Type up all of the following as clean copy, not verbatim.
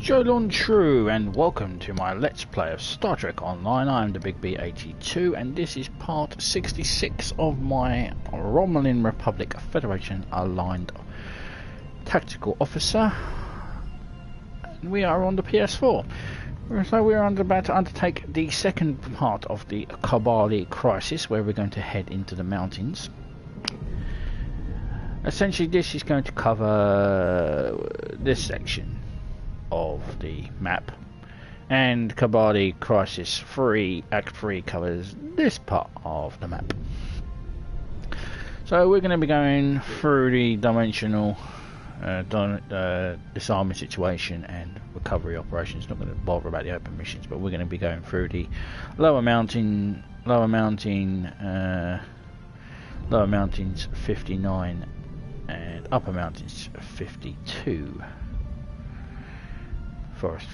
Jolon True, and welcome to my Let's Play of Star Trek Online. I am the Big B82, and this is part 66 of my Romulan Republic Federation Aligned Tactical Officer. We are on the PS4, so we are about to undertake the second part of the Kobali Crisis, where we're going to head into the mountains. Essentially, this is going to cover this section of the map, and Kobali Crisis 3 Act 3 covers this part of the map. So we're going to be going through the dimensional disarming situation and recovery operations. Not going to bother about the open missions, but we're going to be going through the lower mountains 59 and upper mountains 52. Forest.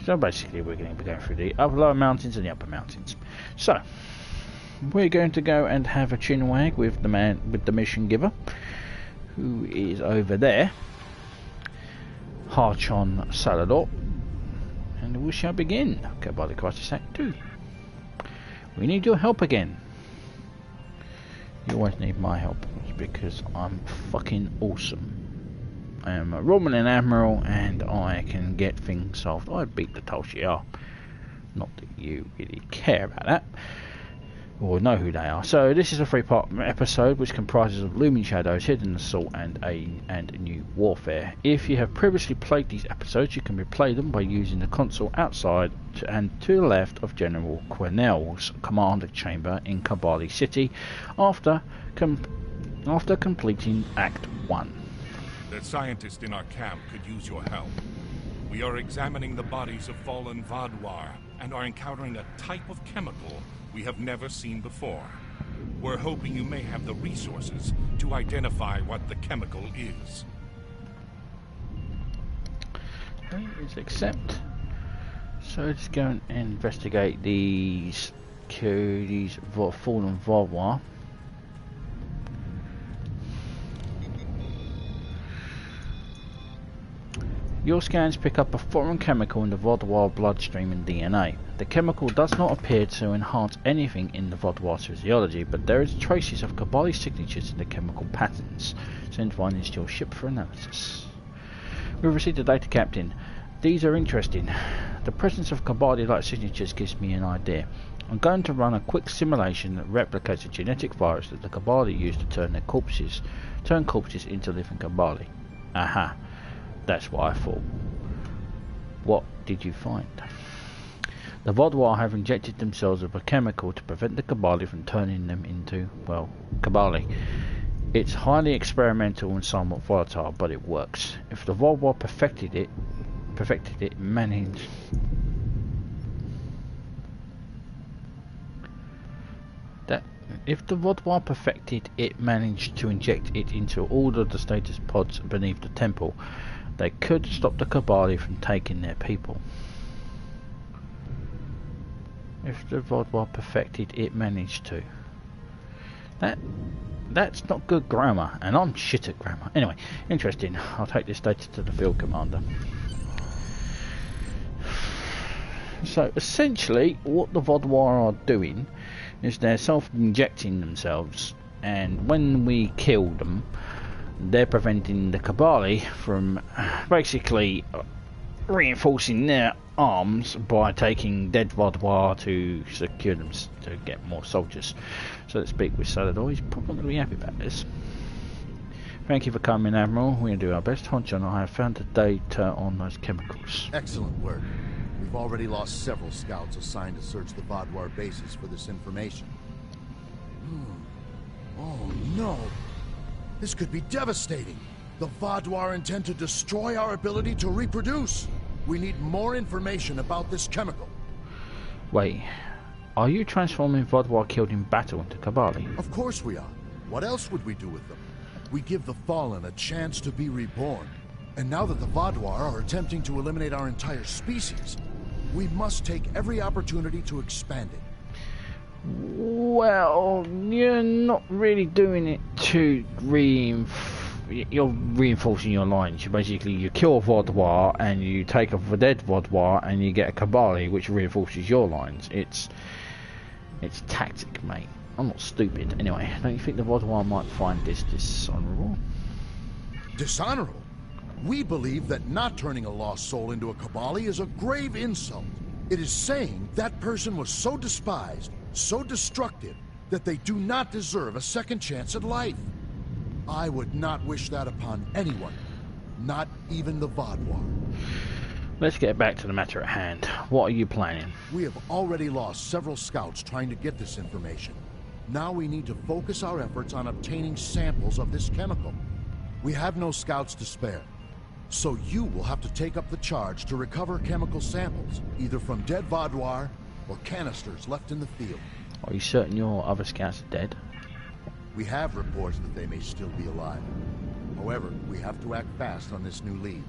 So basically we're going to be going through the lower mountains and the upper mountains. So we're going to go and have a chinwag with the man, with the mission giver, who is over there, Harchon Salador, and we shall begin Kobali Crisis Act 2. We need your help again. You always need my help, because I'm fucking awesome. I am a Romulan Admiral, and I can get things solved. I beat the Tulshir. Not that you really care about that, or know who they are. So this is a three-part episode which comprises of Looming Shadows, Hidden Assault, and New Warfare. If you have previously played these episodes, you can replay them by using the console outside and to the left of General Quennell's command chamber in Kobali City after completing Act 1. The scientist in our camp could use your help. We are examining the bodies of fallen Vaadwaur and are encountering a type of chemical we have never seen before. We're hoping you may have the resources to identify what the chemical is. Please accept. So let's go and investigate these fallen Vaadwaur. Your scans pick up a foreign chemical in the Vaadwaur bloodstream and DNA. The chemical does not appear to enhance anything in the Vaadwaur physiology, but there is traces of Kobali signatures in the chemical patterns. Send findings to your ship for analysis. We've received the data, Captain. These are interesting. The presence of Kobali-like signatures gives me an idea. I'm going to run a quick simulation that replicates a genetic virus that the Kobali use to turn corpses into living Kobali. Aha. That's what I thought. What did you find? The Vaadwaur have injected themselves with a chemical to prevent the Kobali from turning them into, well, Kobali. It's highly experimental and somewhat volatile, but it works. If the Vaadwaur perfected it, managed to inject it into all of the status pods beneath the temple, they could stop the Kobali from taking their people. If the Vaadwaur perfected it managed to. That's not good grammar, and I'm shit at grammar. Anyway, interesting. I'll take this data to the field commander. So essentially what the Vaadwaur are doing is they're self-injecting themselves, and when we kill them, they're preventing the Kobali from basically reinforcing their arms by taking dead Vaadwaur to secure them to get more soldiers. So let's speak with Salador. He's probably going to be happy about this. Thank you for coming, Admiral. We're going to do our best. Honchon and I have found the data on those chemicals. Excellent work. We've already lost several scouts assigned to search the Vaadwaur bases for this information. Oh no! This could be devastating. The Vaadwaur intend to destroy our ability to reproduce. We need more information about this chemical. Wait, are you transforming Vaadwaur killed in battle into Kobali? Of course we are. What else would we do with them? We give the fallen a chance to be reborn. And now that the Vaadwaur are attempting to eliminate our entire species, we must take every opportunity to expand it. Well, you're not really doing it to you're reinforcing your lines. You basically you kill a Vaadwaur and you take a dead Vaadwaur and you get a Kobali, which reinforces your lines. It's tactic, mate. I'm not stupid. Anyway, don't you think the Vaadwaur might find this dishonourable? Dishonorable? We believe that not turning a lost soul into a Kobali is a grave insult. It is saying that person was so despised, so destructive, that they do not deserve a second chance at life. I would not wish that upon anyone, not even the Vaadwaur. Let's get back to the matter at hand. What are you planning? We have already lost several scouts trying to get this information. Now we need to focus our efforts on obtaining samples of this chemical. We have no scouts to spare, so you will have to take up the charge to recover chemical samples, either from dead Vaadwaur or canisters left in the field. Are you certain your other scouts are dead? We have reports that they may still be alive. However, we have to act fast on this new lead.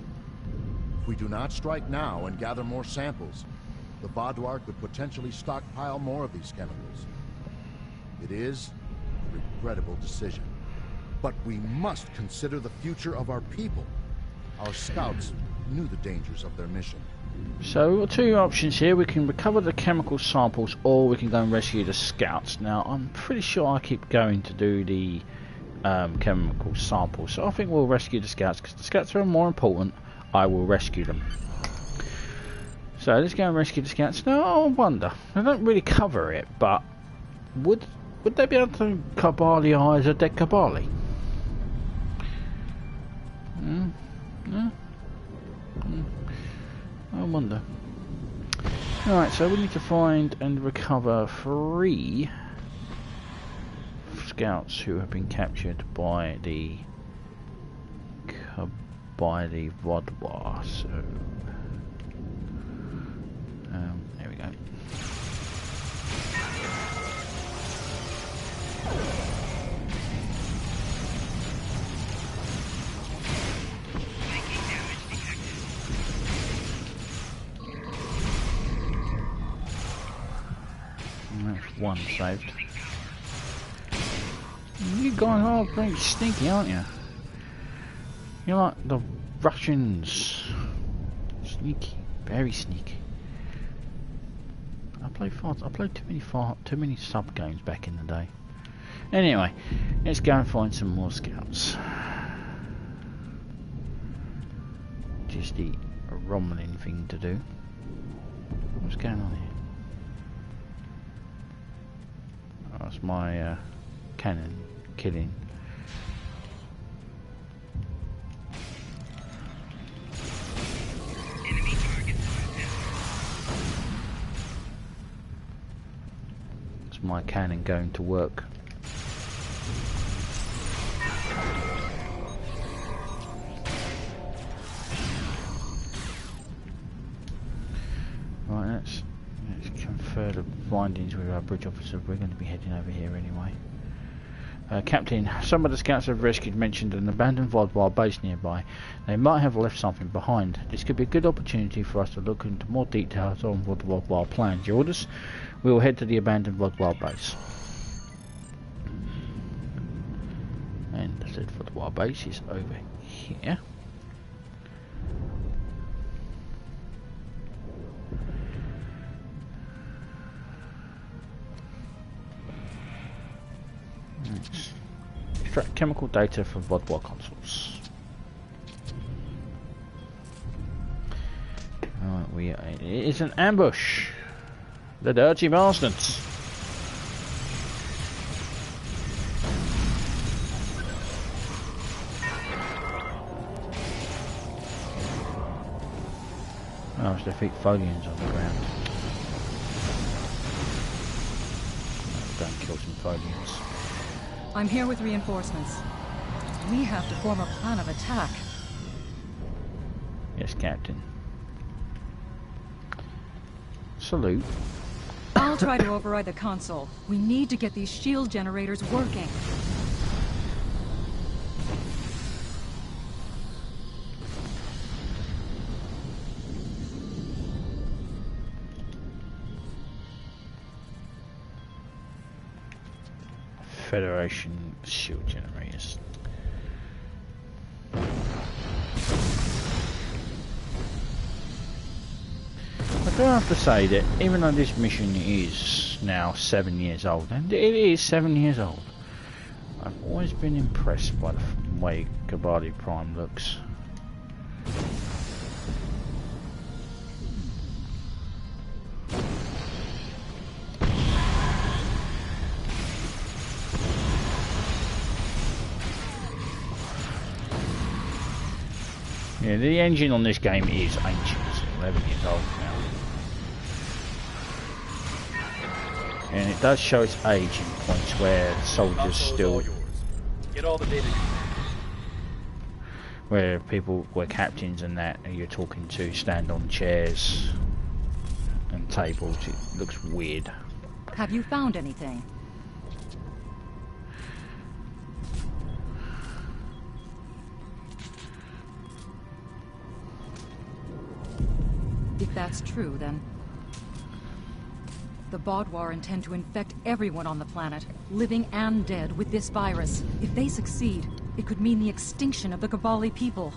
If we do not strike now and gather more samples, the Vaadwaur could potentially stockpile more of these chemicals. It is a regrettable decision, but we must consider the future of our people. Our scouts knew the dangers of their mission. So we've got two options here. We can recover the chemical samples or we can go and rescue the scouts. Now I'm pretty sure I keep going to do the chemical samples, so I think we'll rescue the scouts because the scouts are more important. I will rescue them. So let's go and rescue the scouts. Now I wonder, they don't really cover it, but would they be able to Kobali-ize a dead Kobali? I wonder. Alright, so we need to find and recover 3 scouts who have been captured by the Vaadwaur. So there we go. That's one saved. You guys are pretty sneaky, aren't you? You're like the Russians. Sneaky, very sneaky. I played too many sub games back in the day. Anyway, let's go and find some more scouts. Just the Romulan thing to do. What's going on here? That's my cannon killing. It's my cannon going to work. Right, let's confer the findings with our bridge officer. We're going to be heading over here anyway. Captain, some of the scouts I've rescued mentioned an abandoned Vaadwaur base nearby. They might have left something behind. This could be a good opportunity for us to look into more details on what the Vaadwaur plans. Your orders? We will head to the abandoned Vaadwaur base. And the said Vaadwaur base is over here. Extract chemical data from Vaadwaur consoles. It is an ambush. The dirty bastards. Oh, it's defeat Folians on the ground. Don't kill some Folians. I'm here with reinforcements. We have to form a plan of attack. Yes, Captain. Salute. I'll try to override the console. We need to get these shield generators working. Federation shield generators. do have to say that even though this mission is now 7 years old, and it is 7 years old, I've always been impressed by the way Kobali Prime looks. Yeah, the engine on this game is ancient. It's 11 years old now. And it does show its age in points where soldiers still... Get all the data. Where people, where captains and that, and you're talking to, stand on chairs and tables. It looks weird. Have you found anything? If that's true, then the Vaadwaur intend to infect everyone on the planet, living and dead, with this virus. If they succeed, it could mean the extinction of the Kobali people.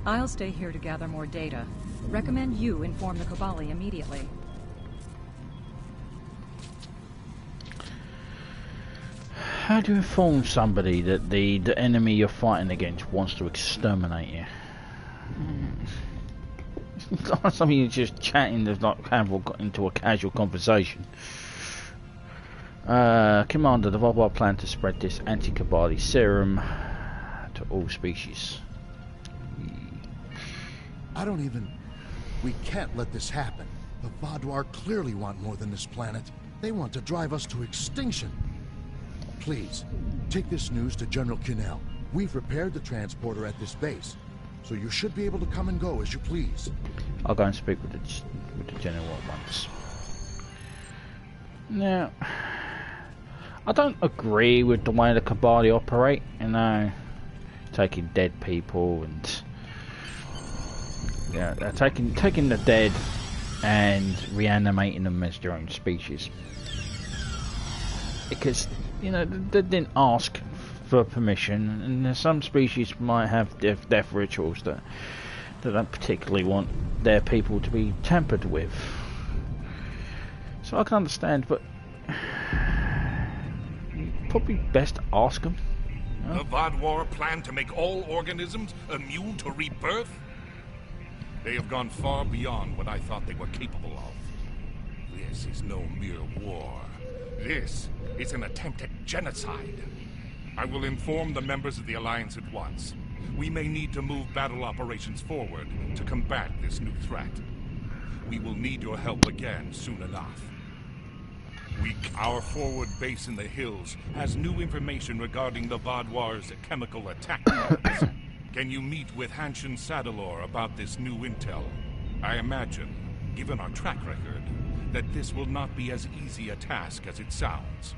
I'll stay here to gather more data. Recommend you inform the Kobali immediately. How do you inform somebody that the enemy you're fighting against wants to exterminate you? It's not something you're just chatting, there's like got into a casual conversation. Commander, the Vaadwaur plan to spread this anti-Kobali serum to all species. We can't let this happen. The Vaadwaur clearly want more than this planet. They want to drive us to extinction. Please, take this news to General Cunell. We've repaired the transporter at this base, so you should be able to come and go as you please. I'll go and speak with the General at once. Now, I don't agree with the way the Kobali operate, you know, taking dead people and they're taking the dead and reanimating them as their own species. Because, you know, they didn't ask for permission, and some species might have death rituals that they don't particularly want their people to be tampered with. So I can understand, but probably best ask them. The Vaadwaur plan to make all organisms immune to rebirth? They have gone far beyond what I thought they were capable of. This is no mere war. This is an attempt at genocide. I will inform the members of the Alliance at once. We may need to move battle operations forward to combat this new threat. We will need your help again soon enough. Our forward base in the hills has new information regarding the Vaadwaur's chemical attack plans. Can you meet with Hanshin Sadalor about this new intel? I imagine, given our track record, that this will not be as easy a task as it sounds.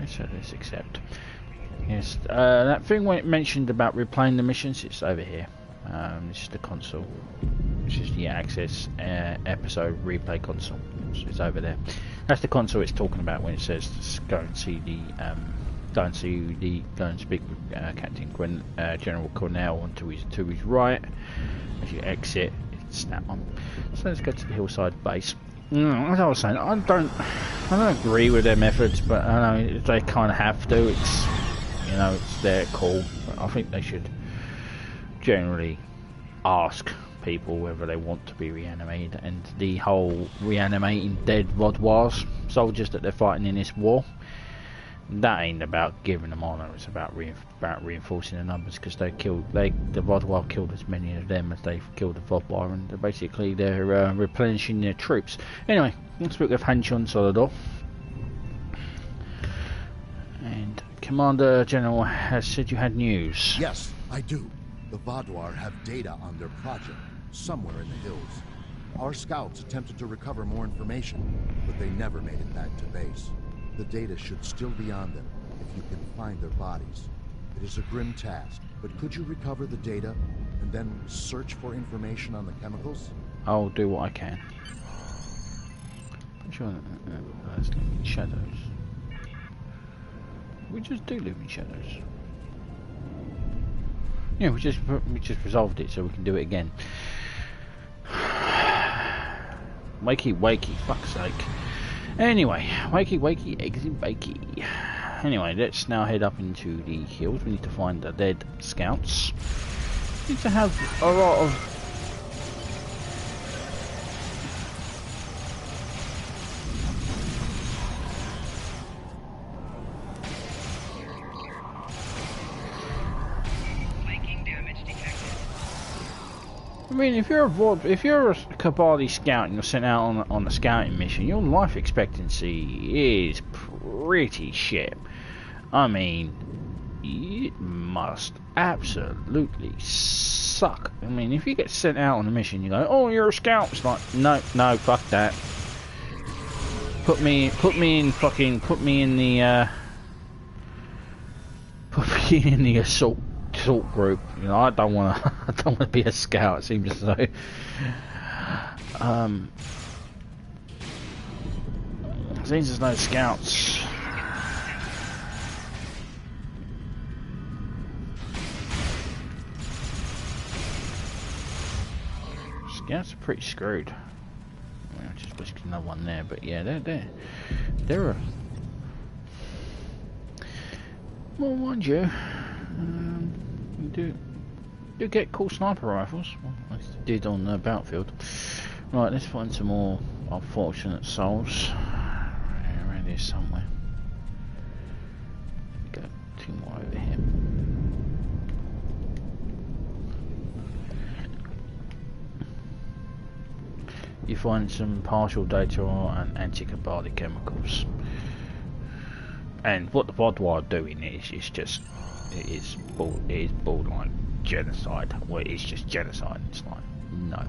So let's accept. Yes, that thing when it mentioned about replaying the missions, it's over here. This is the console. This is the Access episode replay console. It's over there. That's the console it's talking about when it says go and see the go and speak with Captain General Cornell on to his right. As you exit, it's that one. So let's go to the hillside base. As I was saying, I don't agree with their methods, but I know they kind of have to. It's, you know, it's their call. But I think they should generally ask people whether they want to be reanimated, and the whole reanimating dead Vaadwaur soldiers that they're fighting in this war, that ain't about giving them honour. It's about reinforcing the numbers, because the Vaadwaur killed as many of them as they've killed the Vaadwaur, and basically they're replenishing their troops. Anyway, let's speak with Hanshin Sadalor. And Commander General has said you had news. Yes, I do. The Vaadwaur have data on their project, somewhere in the hills. Our scouts attempted to recover more information, but they never made it back to base. The data should still be on them, if you can find their bodies. It is a grim task, but could you recover the data, and then search for information on the chemicals? I'll do what I can. I'm sure that's Looming Shadows. We just do Looming Shadows. Yeah, we just resolved it, so we can do it again. Wakey, wakey, fuck's sake. Anyway, wakey, wakey, eggsy, bakey. Anyway, let's now head up into the hills. We need to find the dead scouts. We need to have a lot of... I mean, if you're a Kobali scout and you're sent out on a scouting mission, your life expectancy is pretty shit. I mean, it must absolutely suck. I mean, if you get sent out on a mission, you go, "Oh, you're a scout." It's like, no, fuck that. Put me in the assault group. You know, I don't want to be a scout. It seems as though seems as though scouts are pretty screwed. Well, I just whisked another one there, but yeah, they're a... Well, mind you, you do get cool sniper rifles. Well, I did on the battlefield. Right, let's find some more unfortunate souls around here somewhere. Got two more over here. You find some partial data on anti-Kobali chemicals, and what the Vaadwaur are doing is borderline genocide. Well, it's just genocide. It's like, no.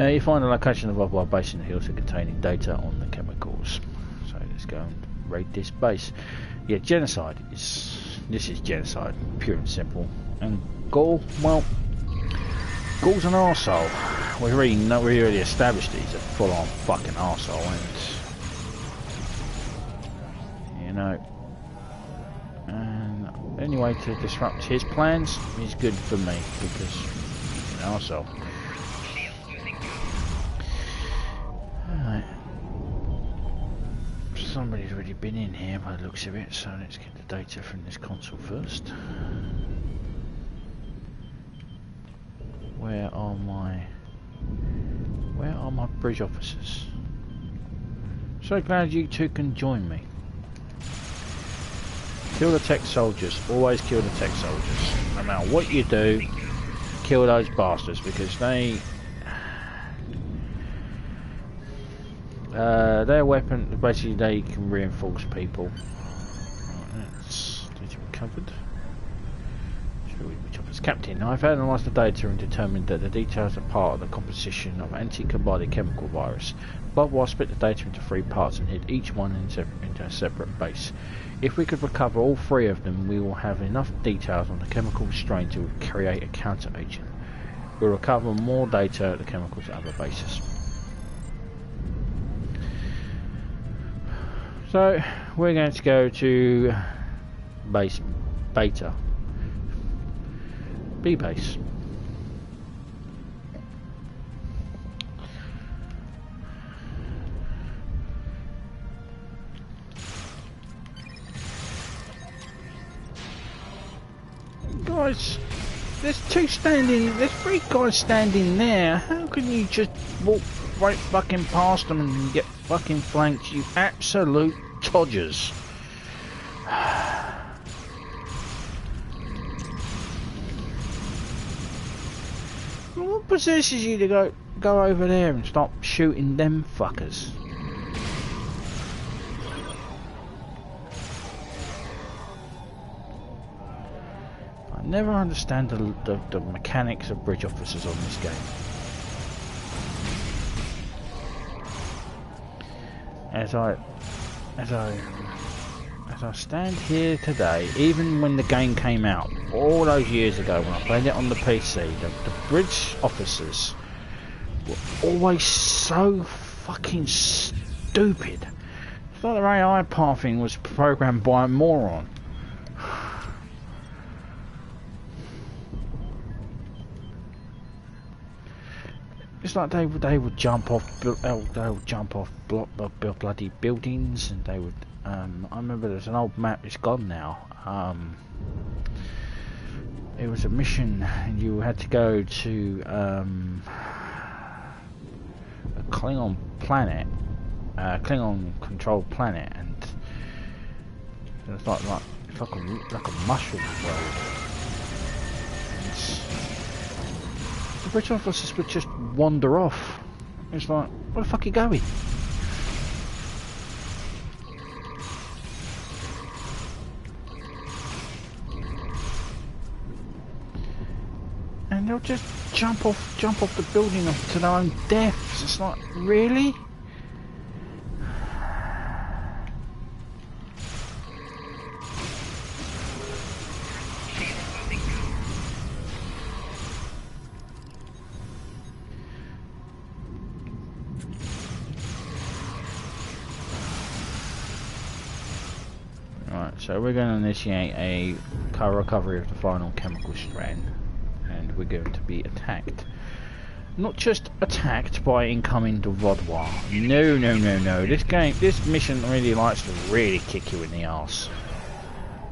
You find the location of the Vaadwaur base in the hills containing data on the chemicals. So let's go and raid this base. Yeah, genocide is... This is genocide, pure and simple. And Gaul, well, Gaul's an arsehole. We already established he's a full-on fucking arsehole, and you know. And any way to disrupt his plans is good for me because he's an arsehole. Alright. Somebody's already been in here by the looks of it, so let's get the data from this console first. Where are my bridge officers? So glad you two can join me. Kill the tech soldiers. Always kill the tech soldiers. No matter what you do, kill those bastards because their weapon, basically they can reinforce people. Right, that's data recovered. Captain, I've analysed the data and determined that the details are part of the composition of anti-Kobali chemical virus. Vaadwaur split the data into 3 parts and hid each one into a separate base. If we could recover all 3 of them, we will have enough details on the chemical strain to create a counter-agent. We'll recover more data at the chemicals at other bases. So, we're going to go to base Beta. B base. Guys, there's 3 guys standing there. How can you just walk right fucking past them and get fucking flanked, you absolute todgers? What possesses you to go over there and stop shooting them fuckers? I never understand the mechanics of bridge officers on this game. As I stand here today, even when the game came out, all those years ago when I played it on the PC, the bridge officers were always so fucking stupid. It's like their AI pathing was programmed by a moron. It's like they would jump off bloody buildings, and they would. I remember there's an old map. It's gone now. It was a mission, and you had to go to a Klingon planet, Klingon controlled planet, and it's like a mushroom world. The British officers would just wander off. It's like, where the fuck are you going? And they'll just jump off the building to their own deaths. It's like, really? So we're going to initiate a recovery of the final chemical strand, and we're going to be attacked. Not just attacked by incoming to Vaadwaur. No. This mission really likes to really kick you in the arse,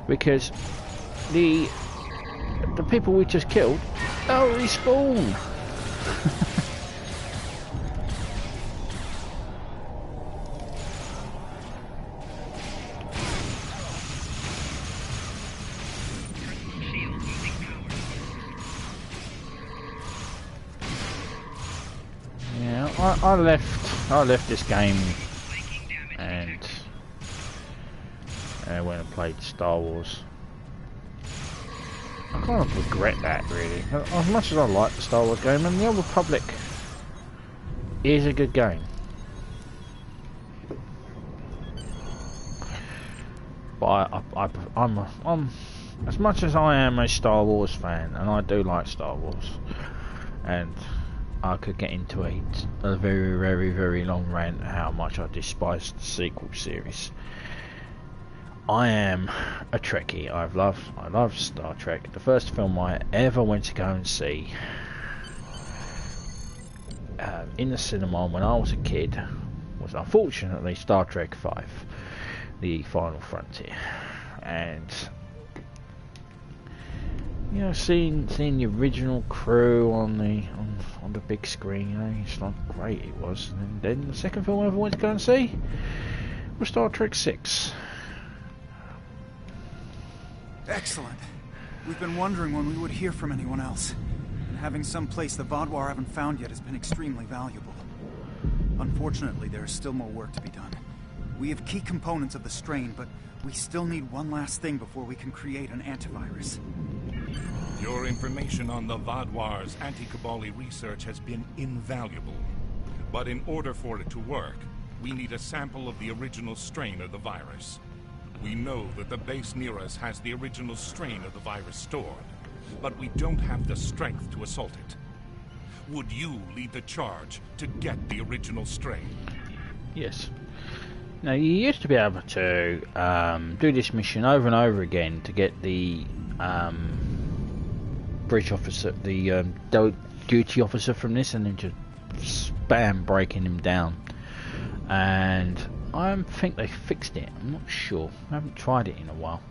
because the people we just killed, they'll respawn. I left this game and went and played Star Wars. I kind of regret that, really. As much as I like the Star Wars game, and the Old Republic is a good game, but I'm as much as I am a Star Wars fan, and I do like Star Wars, and I could get into a very long rant how much I despise the sequel series. I am a Trekkie. I love Star Trek. The first film I ever went to go and see in the cinema when I was a kid was unfortunately Star Trek V, The Final Frontier, and you know, seeing the original crew on the big screen, you know, it's like great it was. And then the second film I ever went to go and see was Star Trek VI. Excellent. We've been wondering when we would hear from anyone else. And having some place the Vaadwaur haven't found yet has been extremely valuable. Unfortunately, there is still more work to be done. We have key components of the strain, but we still need one last thing before we can create an antivirus. Your information on the Vaadwaur's anti-Kobali research has been invaluable. But in order for it to work, we need a sample of the original strain of the virus. We know that the base near us has the original strain of the virus stored, but we don't have the strength to assault it. Would you lead the charge to get the original strain? Yes. Now, you used to be able to do this mission over and over again to get the bridge officer, the duty officer from this, and then just spam breaking him down. And I think they fixed it. I'm not sure. I haven't tried it in a while.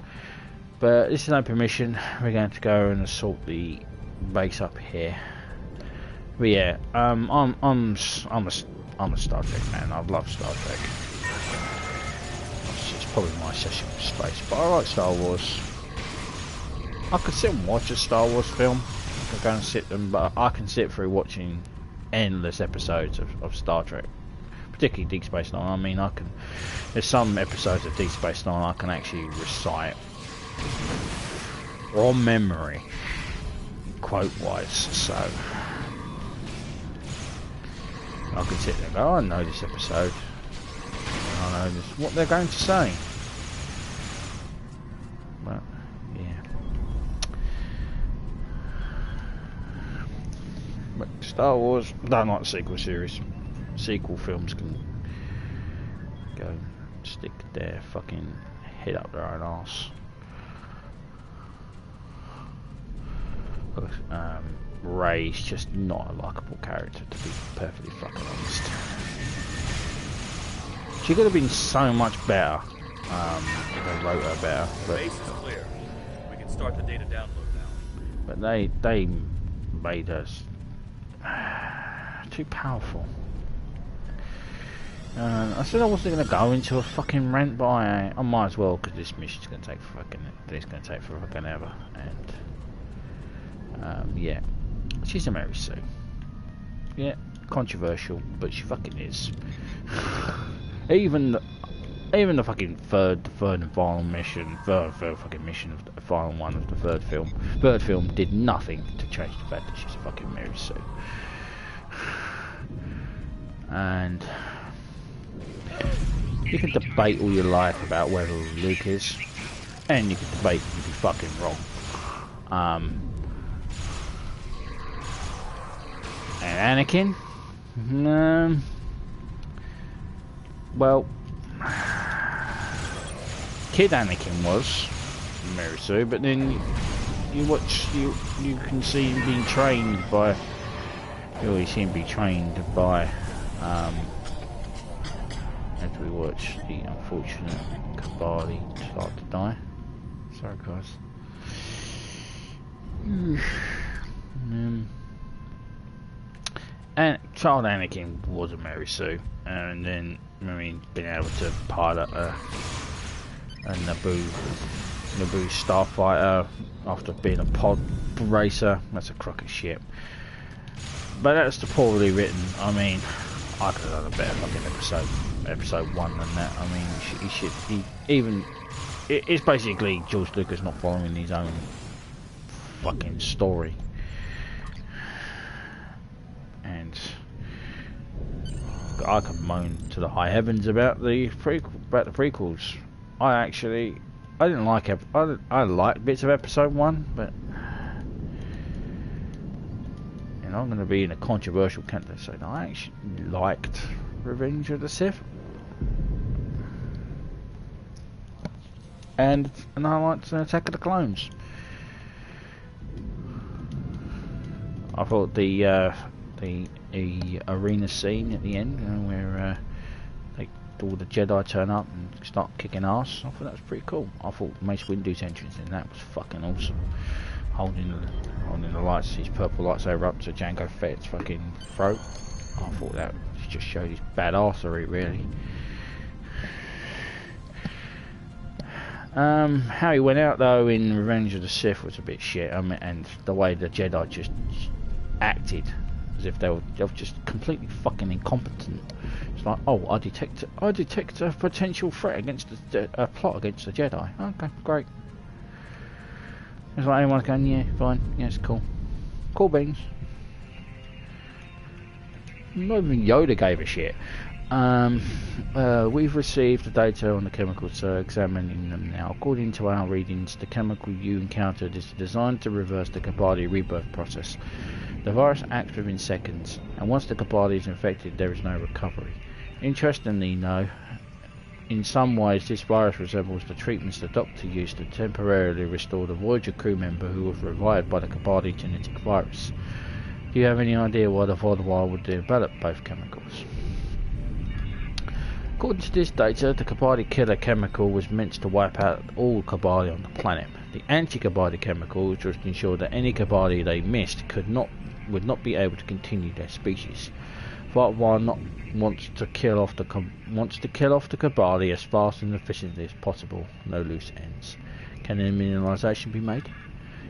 But this is an open mission. We're going to go and assault the base up here. But yeah, I'm a Star Trek man. I love Star Trek. It's probably my session with space, but I like Star Wars. I could sit and watch a Star Wars film. I could go and sit them, but I can sit through watching endless episodes of Star Trek, particularly Deep Space Nine. I mean, there's some episodes of Deep Space Nine I can actually recite from memory, quote-wise. So I can sit there and go, I know this episode. I know what they're going to say. But yeah. But Star Wars, don't like the sequel series. Sequel films can go stick their fucking head up their own arse. Rey's just not a likable character, to be perfectly fucking honest. She could have been so much better if I wrote her better. But Base is clear. We can start the data download now. But they made us too powerful. I said I wasn't going to go into a fucking rant, but I might as well, because this mission's going to take fucking ever. And yeah, she's a Mary Sue. Yeah, controversial, but she fucking is. Even the fucking third and final mission, third fucking mission of the final one of the third film did nothing to change the fact that she's a fucking Mary Sue. And you can debate all you like about whether Luke is, and you can debate if you'd be fucking wrong. And Anakin, well, kid Anakin was Mary Sue, but then you can see him being trained by, you always see him be trained by, as we watch the unfortunate Kobali start to die. Sorry guys. And child Anakin was a Mary Sue, and then being able to pilot a Naboo starfighter after being a pod racer, that's a crock of shit. But that's the poorly written. I mean, I could have done a better fucking episode 1 than that. I mean, it's basically George Lucas not following his own fucking story. And I could moan to the high heavens about the prequels. I didn't like it. I liked bits of episode 1, but I'm going to be in a controversial camp to say that I actually liked Revenge of the Sith, and I liked Attack of the Clones. I thought the arena scene at the end, where all the Jedi turn up and start kicking ass, I thought that was pretty cool. I thought Mace Windu's entrance in that was fucking awesome. Holding the lights, his purple lightsaber up to Jango Fett's fucking throat. I thought that just showed his badassery, really. How he went out though in Revenge of the Sith was a bit shit. And the way the Jedi just acted as if they were just completely fucking incompetent. It's like, oh, I detect a potential threat against a plot against the Jedi. Okay, great. It's like everyone's going, yeah, fine, yeah, it's cool. Cool beans. Not even Yoda gave a shit. We've received the data on the chemicals, so examining them now. According to our readings, the chemical you encountered is designed to reverse the Kobali rebirth process. The virus acts within seconds, and once the Kobali is infected, there is no recovery. Interestingly, though, in some ways this virus resembles the treatments the Doctor used to temporarily restore the Voyager crew member who was revived by the Kobali genetic virus. Do you have any idea why the Vaadwaur would develop both chemicals? According to this data, the Kobali killer chemical was meant to wipe out all Kobali on the planet. The anti-Kobali chemical was to ensure that any Kobali they missed would not be able to continue their species. Vaadwaur wants to kill off the Kobali as fast and efficiently as possible. No loose ends. Can immunization be made?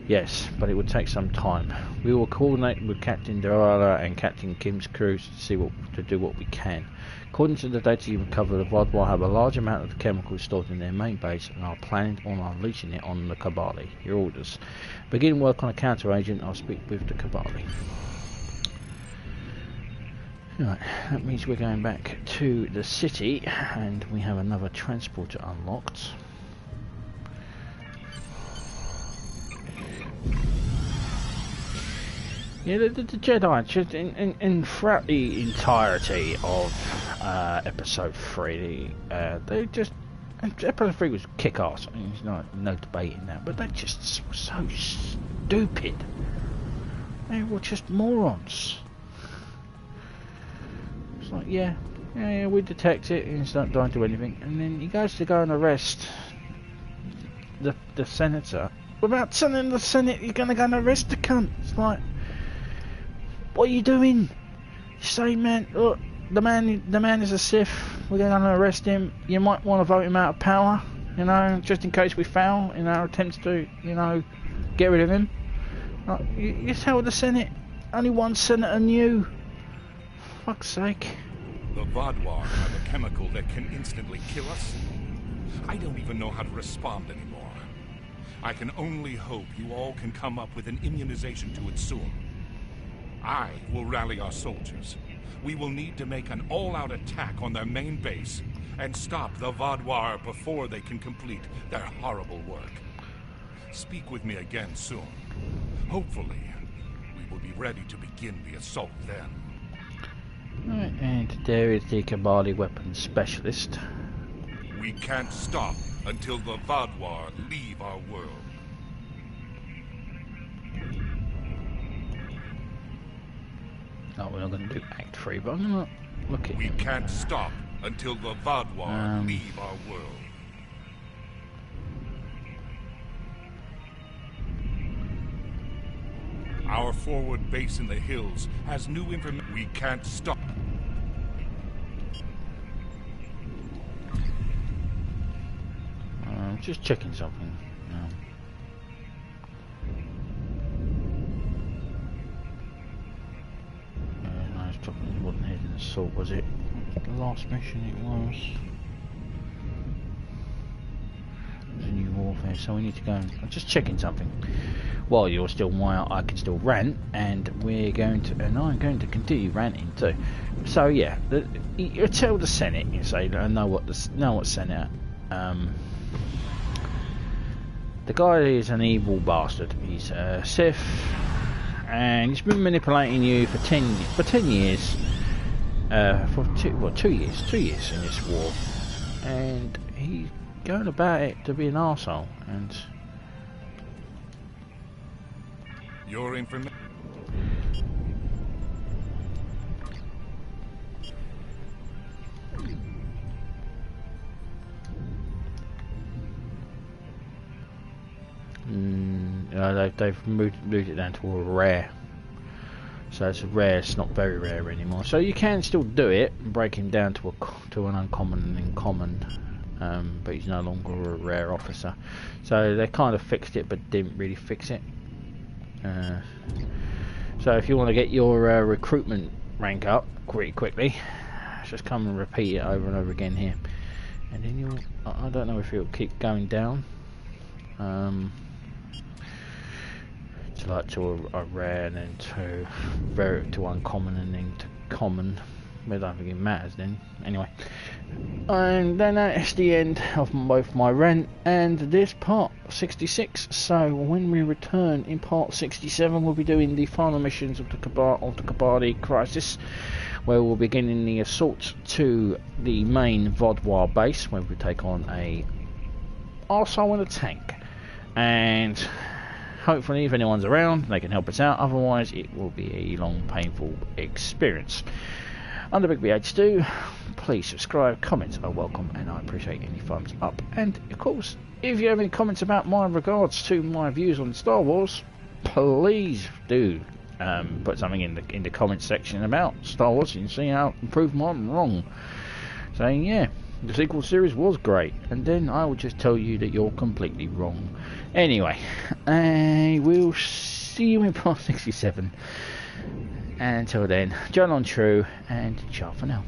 Yes, but it would take some time. We will coordinate with Captain Dorala and Captain Kim's crews to do what we can. According to the data you recovered, the Vaadwaur have a large amount of the chemicals stored in their main base and are planning on unleashing it on the Kobali. Your orders. Begin work on a counter-agent. I'll speak with the Kobali. Right, that means we're going back to the city, and we have another transporter unlocked. Yeah, the Jedi, just in throughout the entirety of episode 3, they just... Episode 3 was kick-ass, I mean, there's no debating that, but they just were so stupid. They were just morons. It's like, yeah, we detect it and don't do anything. And then he goes to go and arrest the senator. Without telling the Senate you're going to go and arrest the cunt. It's like, what are you doing? You say, man, look, the man is a Sith. We're going to arrest him. You might want to vote him out of power, you know, just in case we fail in our attempts to, you know, get rid of him. Like, you tell the Senate, only one senator knew. Fuck's sake. The Vaadwaur have a chemical that can instantly kill us. I don't even know how to respond anymore. I can only hope you all can come up with an immunization to it soon. I will rally our soldiers. We will need to make an all-out attack on their main base and stop the Vaadwaur before they can complete their horrible work. Speak with me again soon. Hopefully, we will be ready to begin the assault then. Right, and there is the Kobali weapons specialist. We can't stop until the Vaadwaur leave our world. Oh, we're not going to do Act 3, but I'm going to look at... We can't stop until the Vaadwaur leave our world. Our forward base in the hills has new information. We can't stop. Just checking something. I was talking, it wasn't heading assault, was it? The last mission it was. It was a new warfare, so we need to go and... I'm just checking something. While you're still wild, I can still rant, and we're going to... And I'm going to continue ranting too. So yeah, you tell the Senate, you say, I know what Senate... The guy is an evil bastard. He's a Sith, and he's been manipulating you for 10 years. For 2 years in this war, and he's going about it to be an arsehole. And your information. They've moved it down to a rare, so it's a rare. It's not very rare anymore. So you can still do it, break him down to an uncommon and common, but he's no longer a rare officer. So they kind of fixed it, but didn't really fix it. So if you want to get your recruitment rank up pretty quickly, just come and repeat it over and over again here, and then you'll. I don't know if it'll keep going down. To a rare, and then to uncommon, and then to common. But I don't think it matters then. Anyway, and then that's the end of both my rant and this part 66. So when we return in part 67, we'll be doing the final missions of the Kobali Crisis, where we'll be beginning the assault to the main Vaadwaur base, where we take on a arsehole and a tank, and hopefully if anyone's around they can help us out. Otherwise it will be a long painful experience. Under Big BH2, please subscribe, comments are welcome, and I appreciate any thumbs up. And of course, if you have any comments about my regards to my views on Star Wars, please do put something in the comments section about Star Wars, and see how to prove I'm wrong, saying yeah, the sequel series was great, and then I will just tell you that you're completely wrong. Anyway, I will see you in part 67. And until then, John on true, and ciao for now.